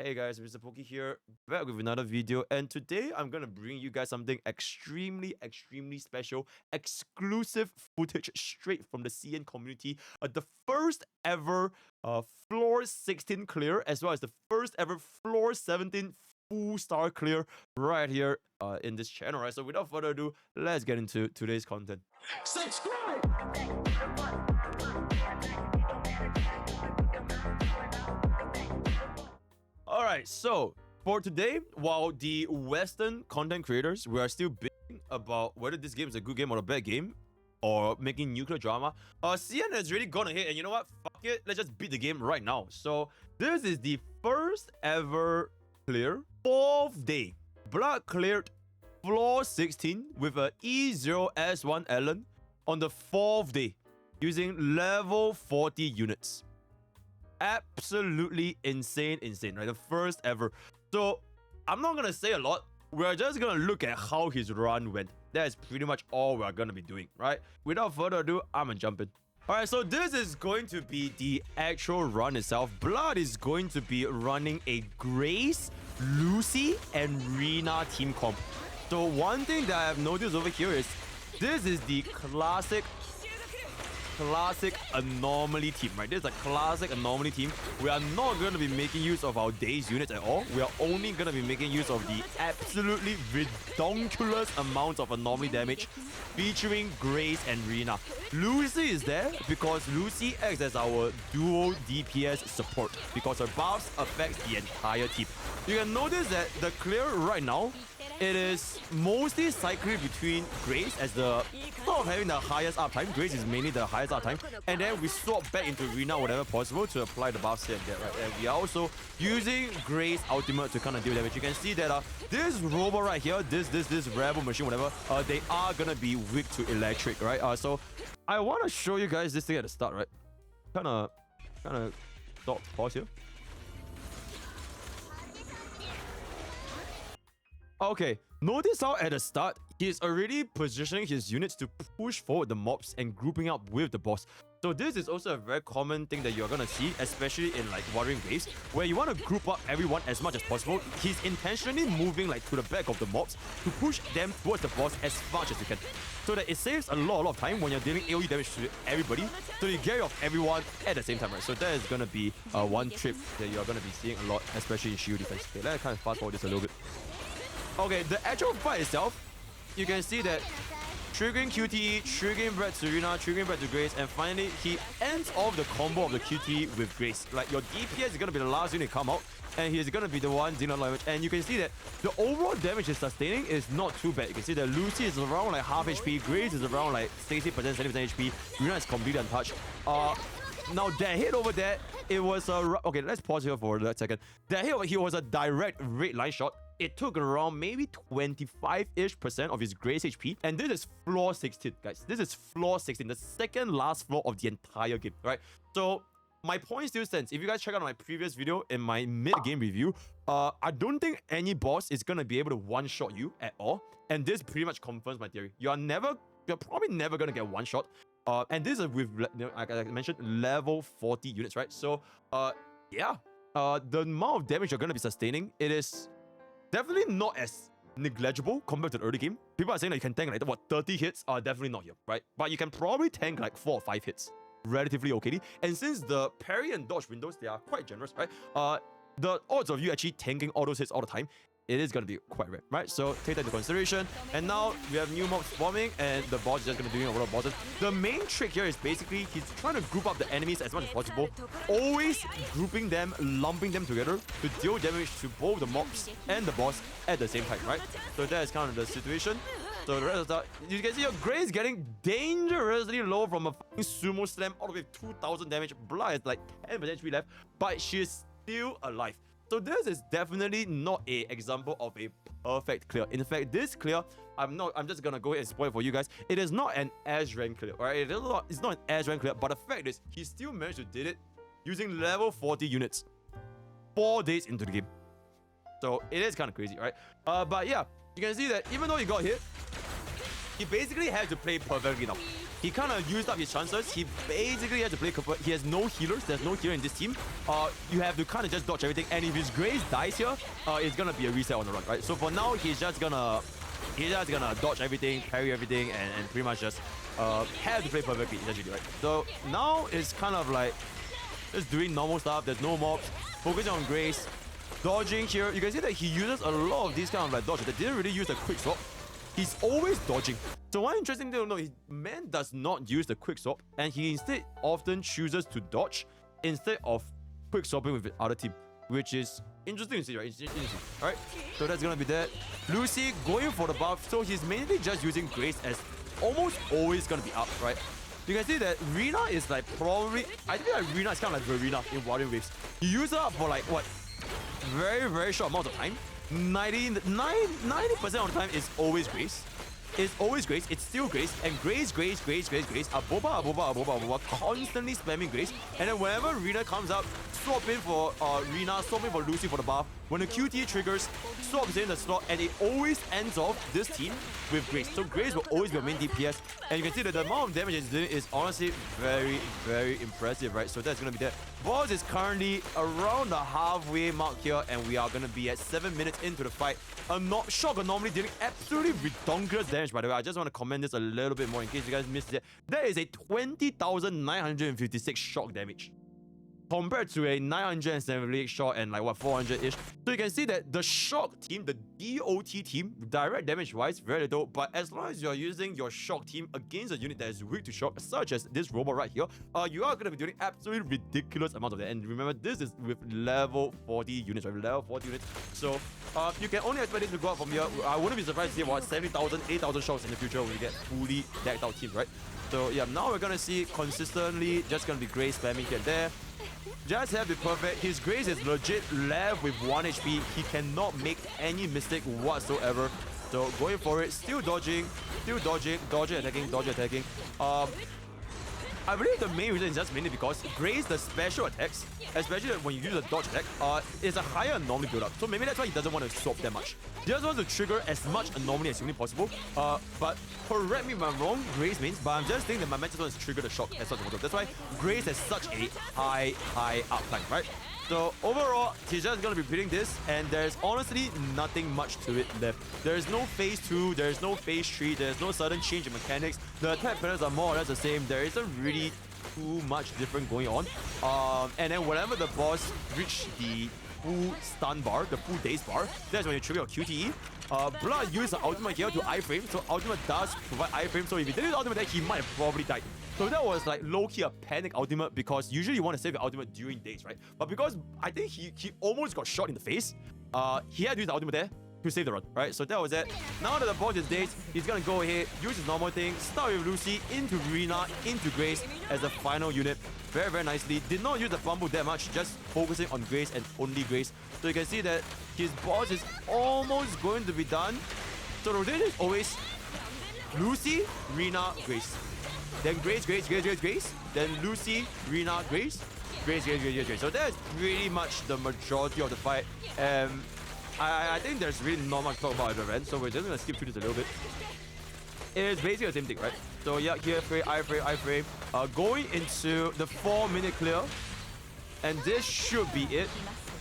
Hey guys, MrPokke here, back with another video, and today I'm gonna bring you guys something extremely special, exclusive footage straight from the CN community. The first ever Floor 16 clear, as well as the first ever Floor 17 full star clear right here in this channel, right? So without further ado, let's get into today's content. Subscribe! Alright, so for today, while the Western content creators, we are still bitching about whether this game is a good game or a bad game, or making nuclear drama, CN has really gone ahead and you know what? Fuck it, let's just beat the game right now. So this is the first ever clear, 4th day. Blood cleared Floor 16 with a E0S1 Allen on the 4th day, using level 40 units. Absolutely insane, right? The first ever. So I'm not gonna say a lot. We're just gonna look at how his run went. That is pretty much all we're gonna be doing, right? Without further ado, I'm gonna jump in. Alright, so this is going to be the actual run itself. Blood is going to be running a Grace, Lucy, and Rina team comp. So one thing that I have noticed over here is this is the classic anomaly team, right? This is a classic anomaly team. We are not going to be making use of our days units at all. We are only going to be making use of the absolutely redonkulous amounts of anomaly damage featuring Grace and Rina. Lucy is there because Lucy acts as our dual DPS support because her buffs affects the entire team. You can notice that the clear right now, it is mostly cycling between Grace as the sort of having the highest uptime. Grace is mainly the highest uptime, and then we swap back into Rina whatever possible to apply the buffs here and there, right? And we are also using Grace ultimate to kind of deal damage. You can see that this robot right here, this rebel machine, whatever, they are gonna be weak to electric, right? So I want to show you guys this thing at the start, right? Kind of stop, pause here. Okay, notice how at the start, he's already positioning his units to push forward the mobs and grouping up with the boss. So this is also a very common thing that you're gonna see, especially in like Wuthering Waves, where you want to group up everyone as much as possible. He's intentionally moving like to the back of the mobs to push them towards the boss as much as you can. So that it saves a lot of time when you're dealing AoE damage to everybody, so you get rid of everyone at the same time, right? So that is gonna be one trick that you're gonna be seeing a lot, especially in Shiyu defense. Okay, let's kind of fast forward this a little bit. Okay, the actual fight itself, you can see that triggering QTE, triggering back to Rina, triggering back to Grace, and finally he ends off the combo of the QTE with Grace. Like your DPS is gonna be the last unit to come out, and he's gonna be the one dealing a lot of damage. And you can see that the overall damage he's sustaining is not too bad. You can see that Lucy is around like half HP, Grace is around like 60%, 70% HP, Rina is completely untouched. Now that hit over there, it was a... Okay, let's pause here for a second. That hit over here was a direct red line shot. It took around maybe 25-ish% of his Grace HP. And this is Floor 16, guys. This is Floor 16, the second last floor of the entire game, right? So my point still stands. If you guys check out my previous video in my mid-game review, I don't think any boss is going to be able to one-shot you at all. And this pretty much confirms my theory. You're probably never going to get one-shot. And this is with, like I mentioned, level 40 units, right? So, yeah. The amount of damage you're going to be sustaining, it is definitely not as negligible compared to the early game. People are saying that you can tank like, what, 30 hits? Definitely not here, right? But you can probably tank like 4 or 5 hits relatively okay. And since the parry and dodge windows, they are quite generous, right? The odds of you actually tanking all those hits all the time, it is going to be quite rare, right? So take that into consideration. And now we have new mobs forming, and the boss is just going to be doing a lot of bosses. The main trick here is basically he's trying to group up the enemies as much as possible, always grouping them, lumping them together to deal damage to both the mobs and the boss at the same time, right? So that is kind of the situation. So the rest of that, you can see your Grace getting dangerously low from a fucking sumo slam all the way with 2000 damage. Blood is like 10% HP left, but she is still alive. So this is definitely not an example of a perfect clear. In fact, this clear, I'm just gonna go ahead and spoil it for you guys. It is not an S rank clear, alright? It's not an S rank clear, but the fact is, he still managed to did it using level 40 units 4 days into the game. So it is kind of crazy, right? But yeah, you can see that even though he got hit, he basically had to play perfectly now. he kind of used up his chances. He basically has to play convert. He has no healers. There's no healer in this team. You have to kind of just dodge everything. And if his Grace dies here, it's gonna be a reset on the run, right? So for now, he's just gonna dodge everything, parry everything, and pretty much just have to play perfectly, essentially, right? So now it's kind of like just doing normal stuff. There's no mobs. Focusing on Grace. Dodging here. You can see that he uses a lot of these kind of like dodges. That didn't really use the quick swap. He's always dodging. So one interesting thing to know, man does not use the quick swap, and he instead often chooses to dodge instead of quick swapping with the other team, which is interesting to see, right? Interesting. Alright, so that's gonna be that. Lucy going for the buff, so he's mainly just using Grace as almost always gonna be up, right? You can see that Rina is like probably, I think like Rina is kind of like Verena in Warrior Waves. You use her up for like what? Very short amount of time. 90% of the time is always Grace. It's always Grace. It's still Grace. And Grace. Aboba. Constantly spamming Grace. And then whenever Rina comes up, swap in for Rina, swap in for Lucy for the buff. When the QT triggers, swaps in the slot, and it always ends off this team with Grace. So Grace will always be your main DPS. And you can see that the amount of damage it's doing is honestly very impressive, right? So that's going to be that. Boss is currently around the halfway mark here, and we are going to be at 7 minutes into the fight. Shock Anomaly dealing absolutely redonkulous damage, by the way. I just want to comment this a little bit more in case you guys missed it. That is a 20,956 shock damage, compared to a 978 shot and like what 400-ish. So you can see that the shock team, the DOT team, direct damage wise, very little. But as long as you're using your shock team against a unit that is weak to shock, such as this robot right here, you are gonna be doing absolutely ridiculous amount of that. And remember, this is with level 40 units, right? Level 40 units. So you can only expect it to go up from here. I wouldn't be surprised to see what 70,000, 8,000 shots in the future when we get fully decked out teams, right? So yeah, now we're gonna see consistently just gonna be Grace spamming here and there. Just have the perfect. His Grace is legit left with 1 HP. He cannot make any mistake whatsoever. So going for it, still dodging, attacking. I believe the main reason is just mainly because Grace, the special attacks, especially when you use a dodge attack, is a higher anomaly build-up. So maybe that's why he doesn't want to swap that much. He just wants to trigger as much anomaly as humanly possible. But correct me if I'm wrong, Grace means, but I'm just thinking that my match just wants to trigger the shock as such. That's why Grace has such a high uptime, right? So overall, he's just going to be repeating this, and there's honestly nothing much to it left. There's no phase 2, there's no phase 3, there's no sudden change in mechanics. The attack patterns are more or less the same. There isn't really too much different going on. And then whenever the boss reach the full stun bar, the full daze bar, that's when you trigger your QTE. Blood used the ultimate here to iframe, so ultimate does provide iframe, so if he didn't use ultimate, he might have probably died. So that was like low-key a panic ultimate, because usually you want to save your ultimate during days, right? But because I think he almost got shot in the face, he had to use the ultimate there to save the run, right? So that was it. Now that the boss is dazed, he's gonna go ahead, use his normal thing, start with Lucy, into Rina, into Grace as the final unit. Very nicely. Did not use the fumble that much, just focusing on Grace and only Grace. So you can see that his boss is almost going to be done. So the rotation is always Lucy, Rina, Grace. Then Grace. Then Lucy, Rina, Grace. So that's pretty much the majority of the fight. I think there's really not much to talk about at the end, so we're just gonna skip through this a little bit. It's basically the same thing, right? So yeah, here frame, iframe. Going into the 4-minute clear, and this should be it.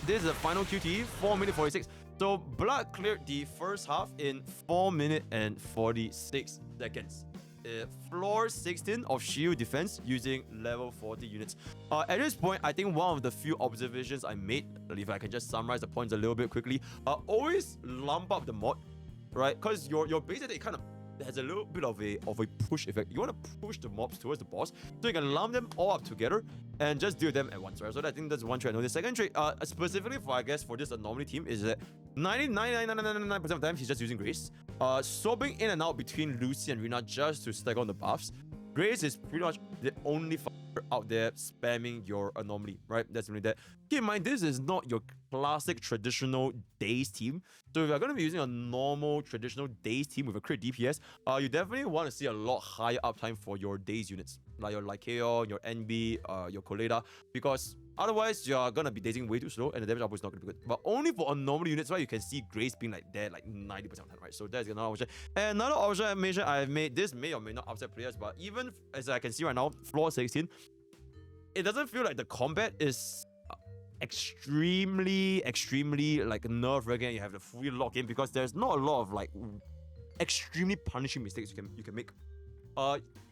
This is the final QTE, 4 minute 46. So Blood cleared the first half in 4 minutes and 46 seconds. Floor 16 of Shiyu defense using level 40 units. At this point, I think one of the few observations I made, if I can just summarize the points a little bit quickly, always lump up the mod, right? Because your base attack kind of has a little bit of a push effect. You want to push the mobs towards the boss, so you can lump them all up together and just deal them at once, right? So I think that's one trait. The second trait, specifically for this anomaly team, is that 99% of the time he's just using Grace, swapping in and out between Lucy and Rina just to stack on the buffs. Grace is pretty much the only fighter out there spamming your anomaly, right? That's really that. Keep in mind, this is not your classic traditional daze team. So if you're going to be using a normal traditional daze team with a crit DPS, you definitely want to see a lot higher uptime for your daze units, like your Lycaon, your NB, your Coleda, because otherwise you're going to be dazing way too slow and the damage output is not going to be good. But only for normal units, right, you can see Grace being like there like 90% of the time, right? So that's another option. And another option I mentioned I've made, this may or may not upset players, but even as I can see right now, floor 16, it doesn't feel like the combat is extremely like nerve-wracking. You have to fully lock in because there's not a lot of like extremely punishing mistakes you can make.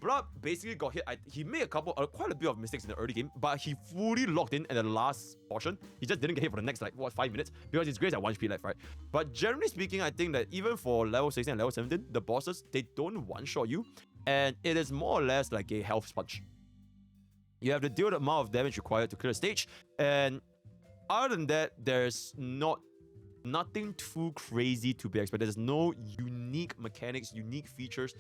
Blood basically got hit. He made quite a bit of mistakes in the early game, but he fully locked in at the last portion. He just didn't get hit for the next like 5 minutes because his grades at 1 HP left, right? But generally speaking, I think that even for level 16 and level 17, the bosses, they don't one-shot you, and it is more or less like a health sponge. You have to deal the amount of damage required to clear the stage, and other than that, there's nothing too crazy to be expected. There's no unique mechanics, unique features,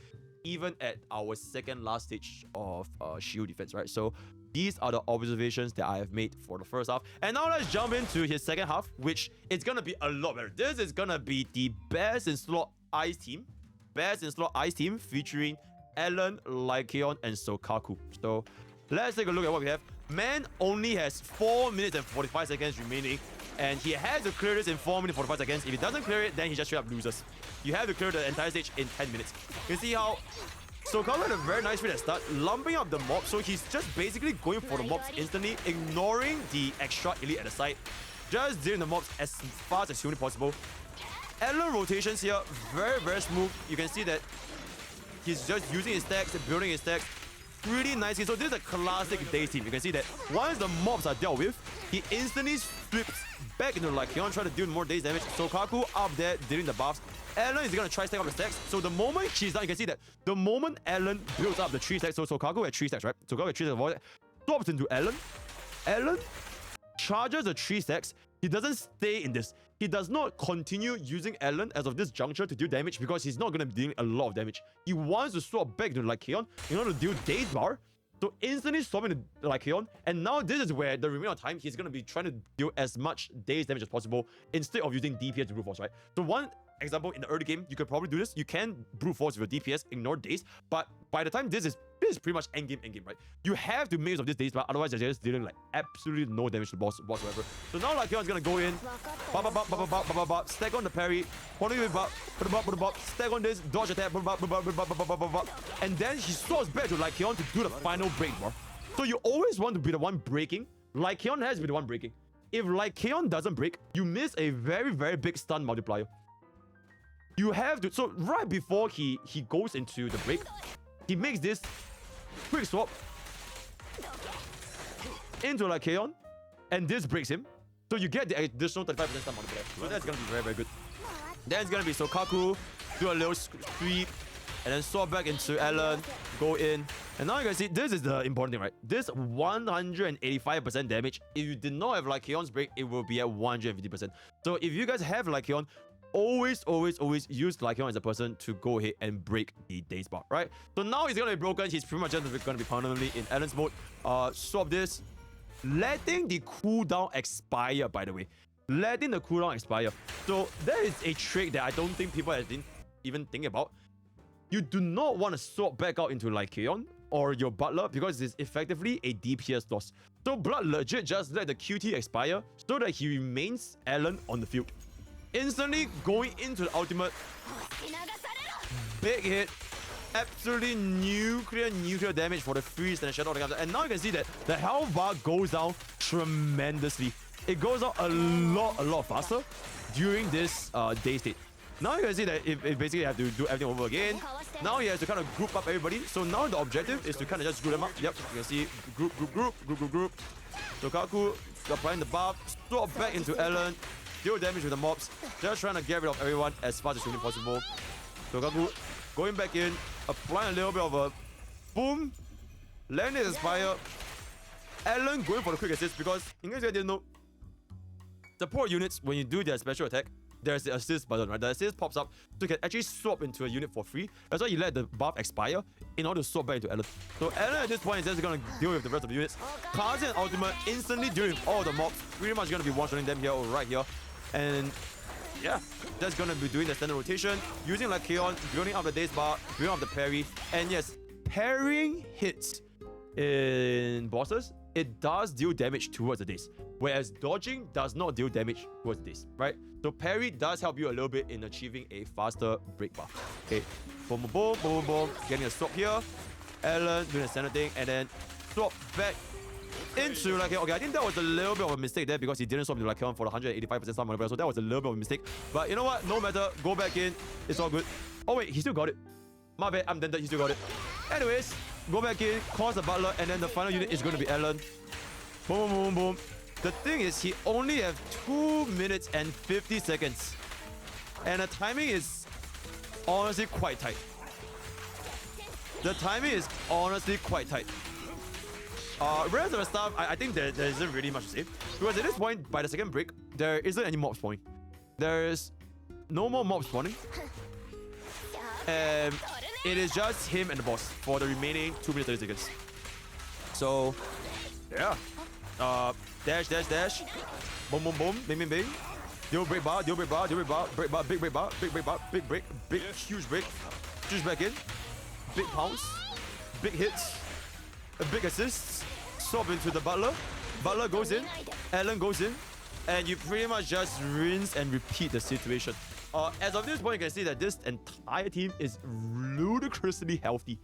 even at our second last stage of Shiyu defense, right? So these are the observations that I have made for the first half. And now let's jump into his second half, which is gonna be a lot better. This is gonna be the best in slot ice team. Best in slot ice team featuring Ellen, Lycaon, and Sokaku. So let's take a look at what we have. Man only has 4 minutes and 45 seconds remaining, and he has to clear this in 4 minutes and 45 seconds. If he doesn't clear it, then he just straight up loses. You have to clear the entire stage in 10 minutes. You can see how Sokaku had a very nice way at start, lumping up the mob, so he's just basically going for the mobs instantly, ignoring the extra elite at the side, just dealing the mobs as fast as humanly possible. Ellen rotations here, very smooth. You can see that he's just using his stacks, building his stacks, really nicely. So this is a classic daze team. You can see that once the mobs are dealt with, he instantly flips back into Lycaon, trying to deal more daze damage. Sokaku up there dealing the buffs. Ellen is going to try stack up the stacks. So the moment she's done, you can see that the moment Ellen builds up the 3 stacks, so Sokaku had 3 stacks, right? Sokaku had 3 stacks, swaps into Ellen. Ellen charges the 3 stacks. He doesn't stay in this. He does not continue using Ellen as of this juncture to deal damage because he's not going to be dealing a lot of damage. He wants to swap back to Lycaon in order to deal Daze Bar. So instantly swapping to Lycaon. And now this is where the remaining time he's going to be trying to deal as much Daze damage as possible instead of using DPS to brute force, right? So one example, in the early game, you could probably do this. You can brute force with your DPS, ignore Daze. But by the time this is pretty much endgame, right? You have to make use of this Daze Bar, otherwise you're just dealing like absolutely no damage to the boss whatsoever. So now Lycaon's gonna go in, stack on the parry, put the bop, stack on this, dodge attack, and then he swords back to Lycaon to do the final break, bro. So you always want to be the one breaking. Lycaon has to be the one breaking. If Lycaon doesn't break, you miss a very big stun multiplier. You have to, so right before he goes into the break, he makes this quick swap into Lycaon, and this breaks him. So you get the additional 35% stun multiplier. So that's gonna be very good. Then it's gonna be Sokaku, do a little sweep, and then swap back into Ellen, go in. And now you guys see, this is the important thing, right? This 185% damage, if you did not have Lycaon's break, it will be at 150%. So if you guys have Lycaon, always use Lycaon as a person to go ahead and break the Daze Bar, right? So now he's gonna be broken. He's pretty much just gonna be permanently in Ellen's mode. Swap this, letting the cooldown expire, by the way. Letting the cooldown expire. So that is a trick that I don't think people have been even thinking about. You do not want to swap back out into Lycaon or your butler because it's effectively a DPS loss. So Blood legit just let the QT expire so that he remains Ellen on the field. Instantly going into the ultimate. Big hit. Absolutely nuclear damage for the freeze and the shadow. And now you can see that the health bar goes down tremendously. It goes down a lot faster during this day state. Now you can see that it basically have to do everything over again. Now he has to kind of group up everybody. So now the objective is to kind of just group them up. Yep, you can see group. Sokaku applying the buff, swap back into Ellen, deal damage with the mobs, just trying to get rid of everyone as fast as humanly possible. Sokaku going back in, applying a little bit of a boom, landing his fire. Ellen going for the quick assist because, in case you didn't know, support units, when you do their special attack, there's the assist button, right? The assist pops up, so you can actually swap into a unit for free. That's why you let the buff expire in order to swap back into Ellen. So Ellen at this point is just gonna deal with the rest of the units. Kazi and Ultimate instantly dealing with all the mobs. Pretty much gonna be one-shotting them here or right here. And yeah, that's gonna be doing the standard rotation, using like Kaon, building up the daze bar, building up the parry. And yes, parrying hits in bosses, it does deal damage towards the daze, whereas dodging does not deal damage towards the daze, right? So parry does help you a little bit in achieving a faster break bar. Okay, boom, boom, boom, boom, boom, getting a swap here. Ellen doing the standard thing, and then swap back into like, okay, I think that was a little bit of a mistake there because he didn't swap into like for the 185% stun, so that was a little bit of a mistake. But you know what? No matter, go back in. It's all good. Oh wait, he still got it. My bad, I'm dented. He still got it. Anyways, go back in, cause the butler, and then the final unit is going to be Ellen. Boom, boom, boom, boom. The thing is, he only have 2 minutes and 50 seconds, and the timing is honestly quite tight. The timing is honestly quite tight. Rest of the stuff, I think there isn't really much to say. Because at this point, by the second break, there isn't any mob spawning. There is no more mob spawning. And it is just him and the boss for the remaining 2 minutes 30 seconds. So, yeah. Dash, dash, dash. Boom, boom, boom. Bing, bing, bing. Deal break bar, deal break bar, deal break bar, break bar, big break bar, big break bar, big break, big, huge break. Huge back in. Big pounce. Big hits. A big assist, swap into the butler. Butler goes in, Ellen goes in, and you pretty much just rinse and repeat the situation. As of this point, you can see that this entire team is ludicrously healthy.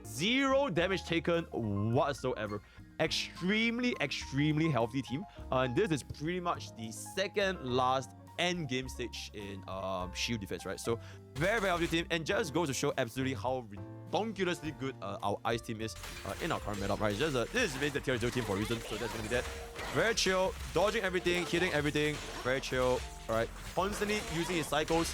0 damage taken whatsoever. Extremely, extremely healthy team. And this is pretty much the second last end game stage in Shiyu defense, right? So very, very healthy team, and just goes to show absolutely how ridiculously good our ice team is in our current meta, right? It's just this is basically the tier 0 team for a reason, so that's gonna be that. Very chill, dodging everything, hitting everything, very chill. All right, constantly using his cycles.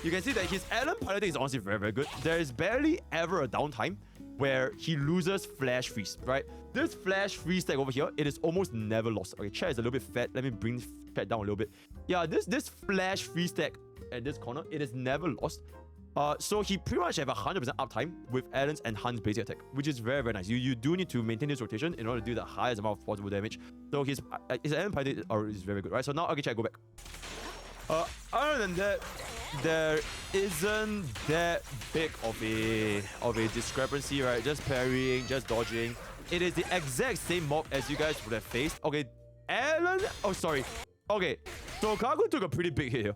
You can see that his Ellen piloting is honestly very, very good. There is barely ever a downtime where he loses flash freeze, right? This flash freeze stack over here, it is almost never lost. Okay, chat is a little bit fat. Let me bring chat down a little bit. Yeah, this flash freeze stack at this corner, it is never lost. So he pretty much have 100% uptime with Ellen's and Han's basic attack, which is very, very nice. You do need to maintain this rotation in order to do the highest amount of possible damage. So his Ellen piloting is very good, right? So now, okay, chat, go back. Other than that, there isn't that big of a discrepancy, right? Just parrying, just dodging. It is the exact same mob as you guys would have faced. Okay, Ellen. Oh, sorry. Okay, so Kaku took a pretty big hit here.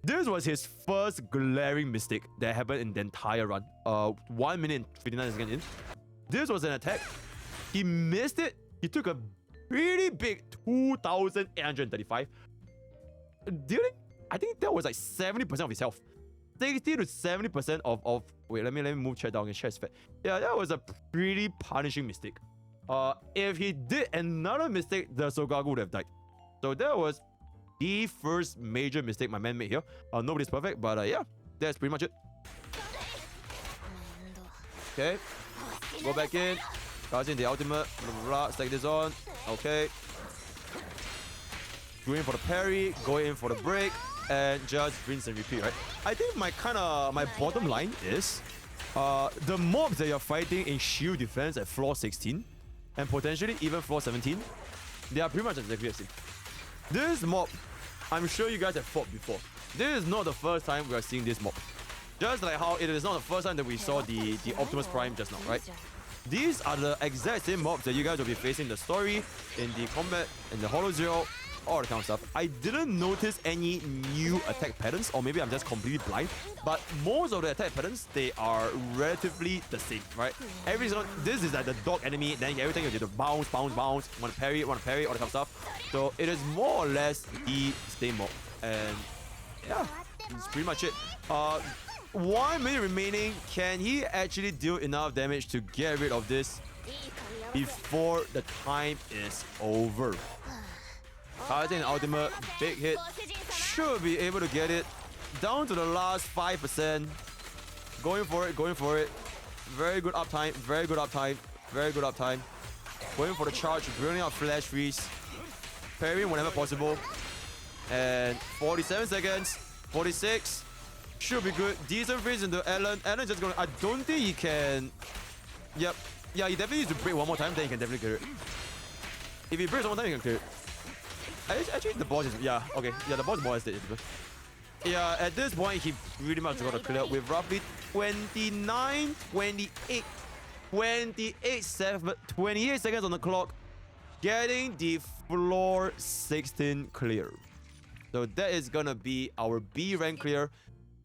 This was his first glaring mistake that happened in the entire run. 1 minute and 59 seconds in. This was an attack. He missed it. He took a pretty big 2,835. Dealing, I think that was like 70% of his health. 60 to 70% of wait, let me move chat down and chat is fat. Yeah, that was a pretty punishing mistake. If he did another mistake, the Sogaku would have died. So that was the first major mistake my man made here. Nobody's perfect, but yeah, that's pretty much it. Okay, go back in. Causing the ultimate. Blah, blah, blah. Stack this on. Okay. Going for the parry, going in for the break, and just rinse and repeat, right? I think my bottom line is the mobs that you're fighting in Shiyu defense at floor 16 and potentially even floor 17, they are pretty much exactly the same. This mob, I'm sure you guys have fought before. This is not the first time we are seeing this mob. Just like how it is not the first time that we saw the Optimus Prime just now, right? These are the exact same mobs that you guys will be facing in the story, in the combat, in the Holo Zero, all that kind of stuff. I didn't notice any new attack patterns, or maybe I'm just completely blind, but most of the attack patterns, they are relatively the same, right? Every single, this is like the dog enemy, then everything you do to bounce, bounce, bounce, want to parry, all that kind of stuff. So it is more or less the same mob, and yeah, that's pretty much it. 1 minute remaining. Can he actually deal enough damage to get rid of this before the time is over? I think ultimate, big hit, should be able to get it down to the last 5%. Going for it, going for it. Very good uptime, very good uptime, very good uptime. Going for the charge, bringing out flash freeze, parrying whenever possible. And 47 seconds. 46. Should be good. Decent freeze into Alan. Alan's just gonna... I don't think he can... Yep. Yeah, he definitely needs to break one more time, then he can definitely clear it. If he breaks one more time, he can clear it. Actually, the boss is... Yeah, okay. Yeah, the boss is more dead. Yeah, at this point, he pretty much got to clear with roughly 29, 28, 28 seconds on the clock, getting the floor 16 clear. So that is gonna be our B rank clear.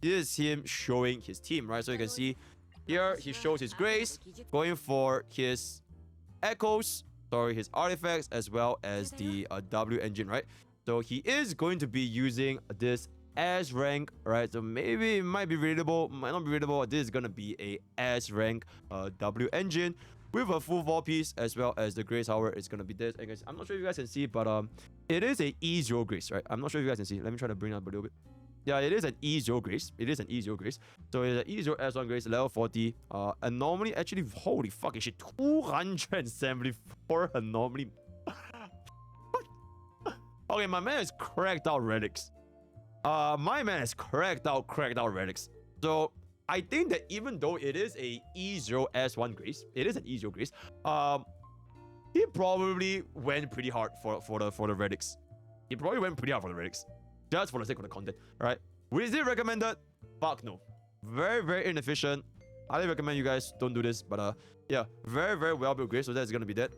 This is him showing his team, right? So you can see here, he shows his grace, going for his echoes, his artifacts, as well as the W engine, right? So he is going to be using this S rank, right? So maybe it might be readable, might not be readable. This is gonna be a S rank W engine with a full 4-piece, as well as the grace tower is gonna be this. And guys, I'm not sure if you guys can see, but it is a E0 grace, right? I'm not sure if you guys can see. Let me try to bring it up a little bit. Yeah, it is an E0 grace. It is an E0 grace. So it's an E0 S1 grace, level 40. Anomaly, actually, holy fucking shit, 274 anomaly. Okay, my man has cracked out relics. My man has cracked out relics. So I think that even though it is a E0 S1 grace, it is an E0 grace. He probably went pretty hard for the relics. He probably went pretty hard for the relics, just for the sake of the content, right? Was it recommended? Fuck no. Very, very inefficient. I highly recommend you guys don't do this, but yeah, very, very well built grace. So that's gonna be that.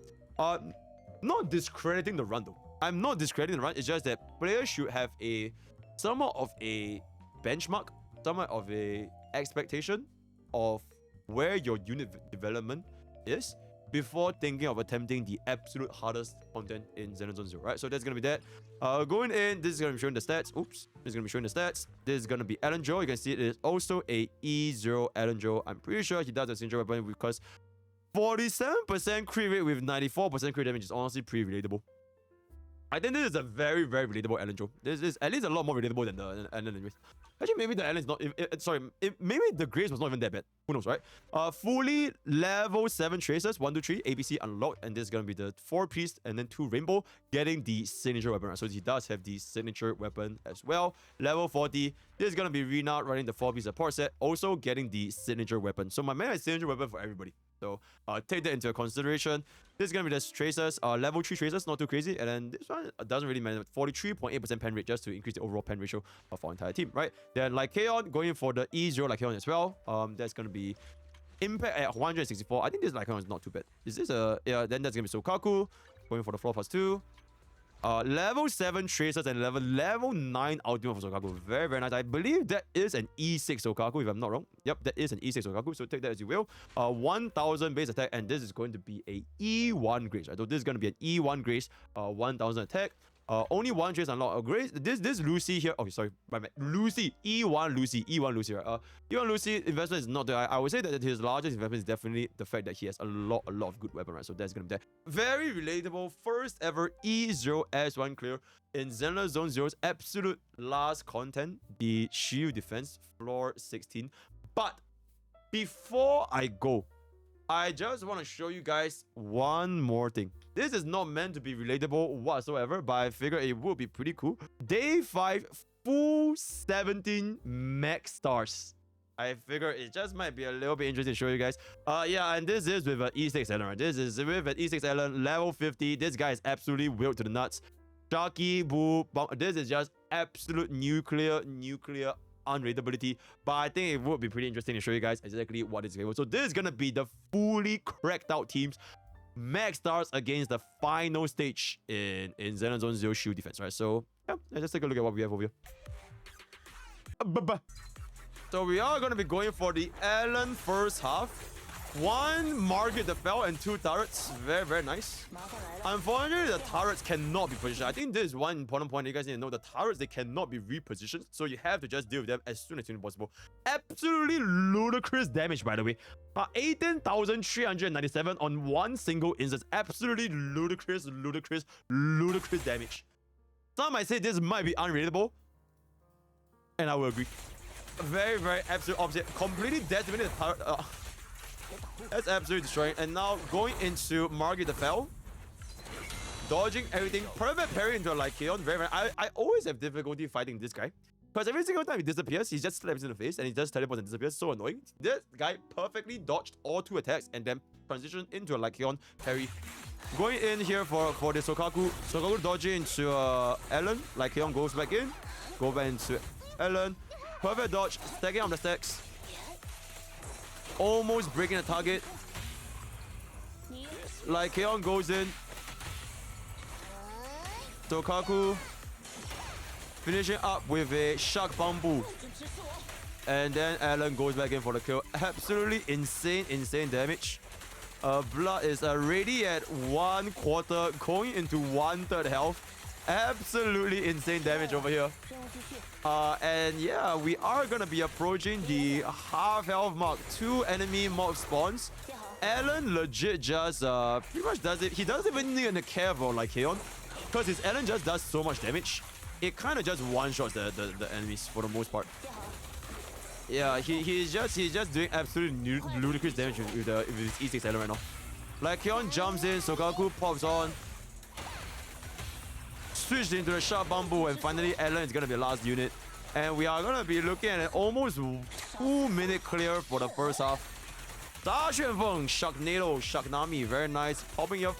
Not discrediting the run though. I'm not discrediting the run. It's just that players should have a somewhat of a benchmark, somewhat of a expectation of where your unit development is before thinking of attempting the absolute hardest content in Zenless Zone 0, right? So that's gonna be that. Going in, this is gonna be showing the stats. Oops, this is gonna be showing the stats. This is gonna be Alan Joe. You can see it is also a E0 Alan Joe. I'm pretty sure he does a signature weapon because 47% crit rate with 94% crit damage is honestly pretty relatable. I think this is a very, very relatable Alan Joe. This is at least a lot more relatable than the Alan anyways. Actually, maybe the Alan is not... maybe the Grace was not even that bad. Who knows, right? Fully level 7 tracers, 1, 2, 3, ABC unlocked, and this is going to be the 4 priest and then 2 rainbow, getting the signature weapon, right? So he does have the signature weapon as well. Level 40, this is going to be Rena running the 4-piece support set, also getting the signature weapon. So my man has signature weapon for everybody. So take that into consideration. This is going to be the tracers, level 3 tracers, not too crazy. And then this one doesn't really matter. 43.8% pen rate just to increase the overall pen ratio of our entire team, right? Then Lycaon going for the E0 Lycaon as well. That's going to be impact at 164. I think this Lycaon is not too bad. Is this a... Yeah, then that's going to be Sokaku going for the floor +2. Level 7 tracers and level 9 ultimate for Sokaku. Very, very nice. I believe that is an E6 Sokaku, if I'm not wrong. Yep, that is an E6 Sokaku. So take that as you will. 1000 base attack, and this is going to be a E1 grace, right? So this is going to be an E1 grace, 1000 attack. Only one trace unlock. Grace. This Lucy here. Okay, sorry, my bad. Lucy. E1 Lucy. E1 Lucy. Right? E1 Lucy investment is not there. I would say that his largest investment is definitely the fact that he has a lot of good weapons, right? So that's gonna be there. Very relatable. First ever E0 S1 clear in Zenless Zone 0's absolute last content, the Shiyu defense, floor 16. But before I go, I just want to show you guys one more thing. This is not meant to be relatable whatsoever, but I figure it would be pretty cool. Day 5, full 17 max stars. I figure it just might be a little bit interesting to show you guys. Yeah, and this is with an E6 Ellen, right? This is with an E6 Ellen, level 50. This guy is absolutely wild to the nuts. Sharky, Boo, this is just absolute nuclear unreadability, but I think it would be pretty interesting to show you guys exactly what is capable. So this is gonna be the fully cracked out teams, max stars against the final stage in Zenless Zone 0 Shiyu defense, right? So yeah, let's just take a look at what we have over here. So we are gonna be going for the Allen first half. 1 Margaret the Fell and 2 turrets. Very, very nice. Unfortunately, the turrets cannot be positioned. I think this is one important point you guys need to know. The turrets, they cannot be repositioned. So you have to just deal with them as soon as possible. Absolutely ludicrous damage, by the way. 18,397 on one single instance. Absolutely ludicrous damage. Some might say this might be unreadable, and I will agree. Very, very absolute opposite. Completely decimated the turret. That's absolutely destroying. And now going into Margaret the Fell. dodging everything. Perfect parry into a Lycaon. I always have difficulty fighting this guy. Because every single time he disappears, he just slaps in the face and he just teleports and disappears. So annoying. This guy perfectly dodged all 2 attacks and then transitioned into a Lycaon parry. Going in here for the Sokaku. Sokaku dodging into Ellen. Lycaon goes back in. Go back into Ellen. Perfect dodge. Stacking on the stacks. Almost breaking the target. Lycaon goes in. Sokaku finishing up with a Shark Bamboo. And then Alan goes back in for the kill. Absolutely insane damage. Blood is already at 1/4, going into 1/3 health. Absolutely insane damage over here. And yeah, we are gonna be approaching the half health mark. 2 enemy mob spawns. Alan legit just pretty much does it. He doesn't even need to care about Lycaon, because his Alan just does so much damage. It kind of just one-shots the enemies for the most part. Yeah, he's just doing absolutely ludicrous damage with his E6 Alan right now. Lycaon jumps in, Sokaku pops on. Switched into the Sharp Bamboo, and finally Alan is gonna be the last unit. And we are gonna be looking at an almost 2-minute clear for the first half. Da Xuanfeng, Sharknado, Sharknami, very nice. Popping up.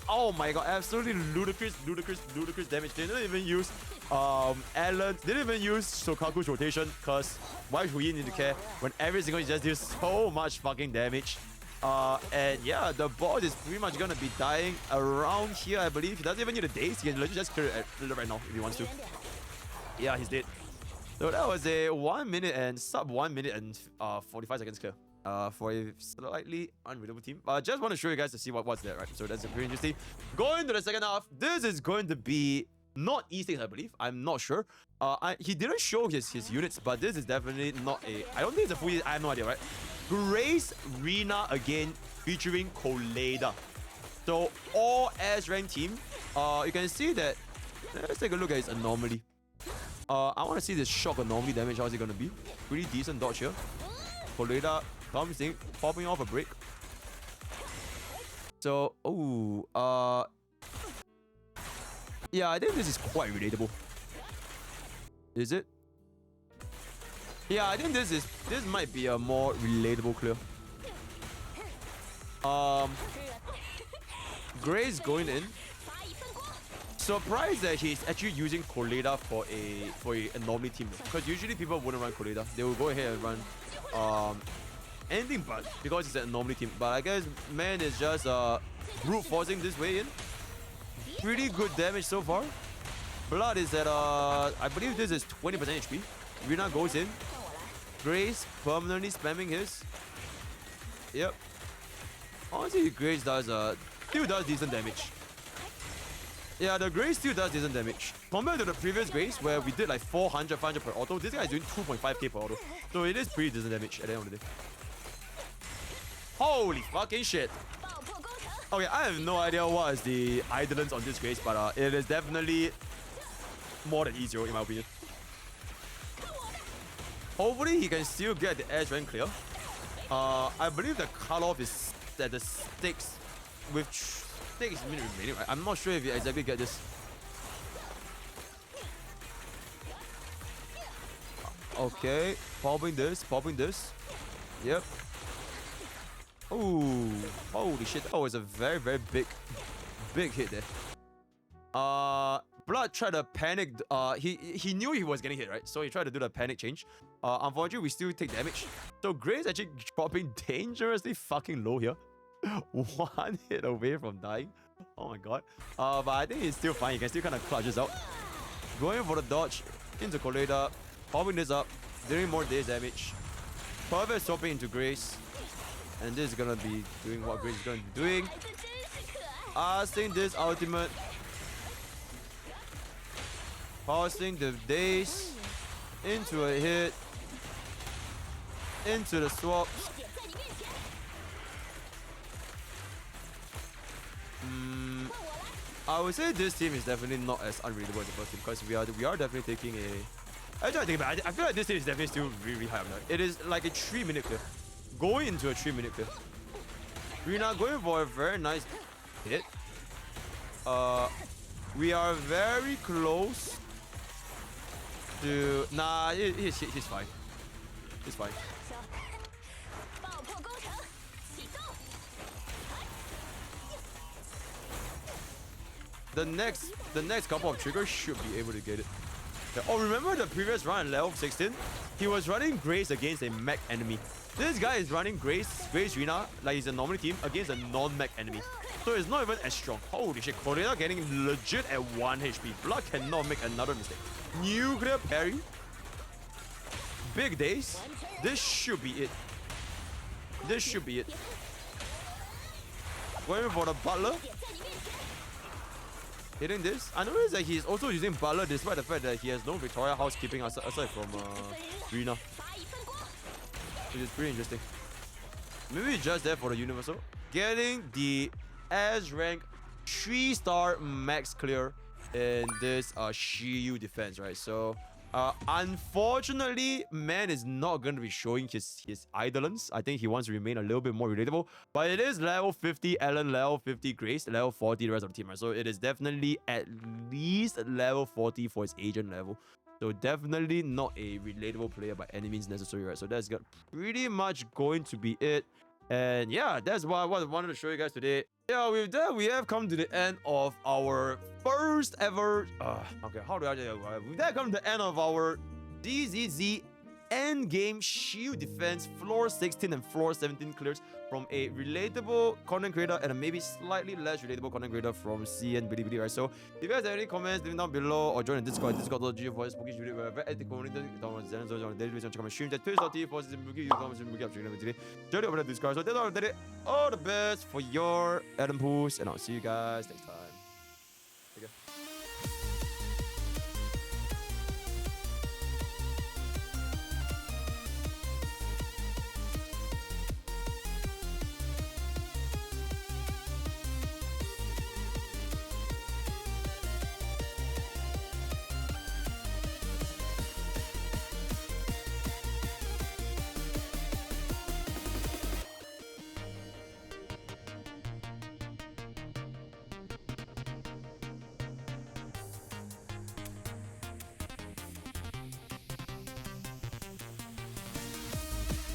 Oh my god, absolutely ludicrous damage. They didn't even use Alan, didn't even use Sokaku's rotation, because why would he need to care when every single just deals so much fucking damage? And yeah, the boss is pretty much gonna be dying around here, I believe. He doesn't even need a daze. He can literally just clear it right now if he wants to. Yeah, he's dead. So that was a 1 minute and sub 1 minute and 45 seconds clear. For a slightly unreadable team. Just want to show you guys to see what's there, right? So that's pretty interesting. Going to the second half, this is going to be not E6, I believe. I'm not sure. He didn't show his units, but this is definitely not a... I don't think it's a full... I have no idea, right? Grace Rina again, featuring Koleda. So all S rank team. You can see that... Let's take a look at his anomaly. I want to see this shock anomaly damage. How's it going to be? Pretty decent dodge here. Koleda comes in, popping off a break. So, yeah, I think this is quite relatable. Is it? Yeah, I think this might be a more relatable clear. Grace going in. Surprised that he's actually using Koleda for a anomaly team, because usually people wouldn't run Koleda. They will go ahead and run anything but, because it's an anomaly team. But I guess man is just brute forcing this way in. Pretty good damage so far. Blood is at I believe this is 20% HP. Rina goes in. Grace permanently spamming his. Yep. Honestly, Grace does still does decent damage. Yeah, the Grace still does decent damage. Compared to the previous Grace, where we did like 400, 500 per auto, this guy is doing 2.5k per auto. So it is pretty decent damage at the end of the day. Holy fucking shit. Okay, I have no idea what is the idolence on this Grace, but it is definitely more than easier in my opinion. Hopefully he can still get the edge rank clear. I believe the cutoff is that the stakes with stakes minute remaining. I'm not sure if you exactly get this. Okay, popping this. Yep. Ooh, holy shit! That was a very big hit there. Blood tried to panic. He knew he was getting hit, right? So he tried to do the panic change. Unfortunately, we still take damage. So Grace actually dropping dangerously fucking low here. 1 hit away from dying. Oh my god. But I think he's still fine. He can still kind of clutch this out. Going for the dodge into Koleda, popping this up, doing more daze damage. Perfect swapping into Grace. And this is gonna be doing what Grace is going to be doing. Asking this ultimate. Passing the daze into a hit. Into the swap. I would say this team is definitely not as unreadable as the first team, because we are definitely taking a... I feel like this team is definitely still really high up now. It is like a 3-minute clear. Going into a 3-minute clear. Rina going for a very nice hit. we are very close to. Nah, he's fine. He's fine. The next couple of triggers should be able to get it. Yeah. Oh, remember the previous round at level 16? He was running Grace against a mech enemy. This guy is running Grace Rina, like he's a normal team, against a non-mech enemy. So it's not even as strong. Holy shit, Cordelia getting legit at 1 HP. Blood cannot make another mistake. Nuclear parry. Big days. This should be it. This should be it. Going for the Butler. Hitting this. I noticed that he's also using Butler despite the fact that he has no Victoria housekeeping aside from Rina. Which is pretty interesting. Maybe just there for the Universal. Getting the S rank 3-star max clear in this Shiyu defense, right? So unfortunately, man is not going to be showing his idolence. I think he wants to remain a little bit more relatable. But it is level 50 Ellen, level 50 Grace, level 40 the rest of the team, right? So it is definitely at least level 40 for his agent level. So definitely not a relatable player by any means necessary, right? So that's pretty much going to be it. And yeah, that's what I wanted to show you guys today. Yeah, with that, we have come to the end of our first ever... okay, how do I... With that, come to the end of our DZZ endgame Shiyu defense floor 16 and floor 17 clears from a relatable content creator and a maybe slightly less relatable content creator from CN Bilibili, right? So if you guys have any comments, leave them down below or join the Discord.gg for Spooky Studio. We're very active community on Zenless on the daily basis. Check out my streams at Twitch.tv for Spooky. You comments and Spooky up today. Join over the Discord. So that's all today. All the best for your Adam Poos, and I'll see you guys next time.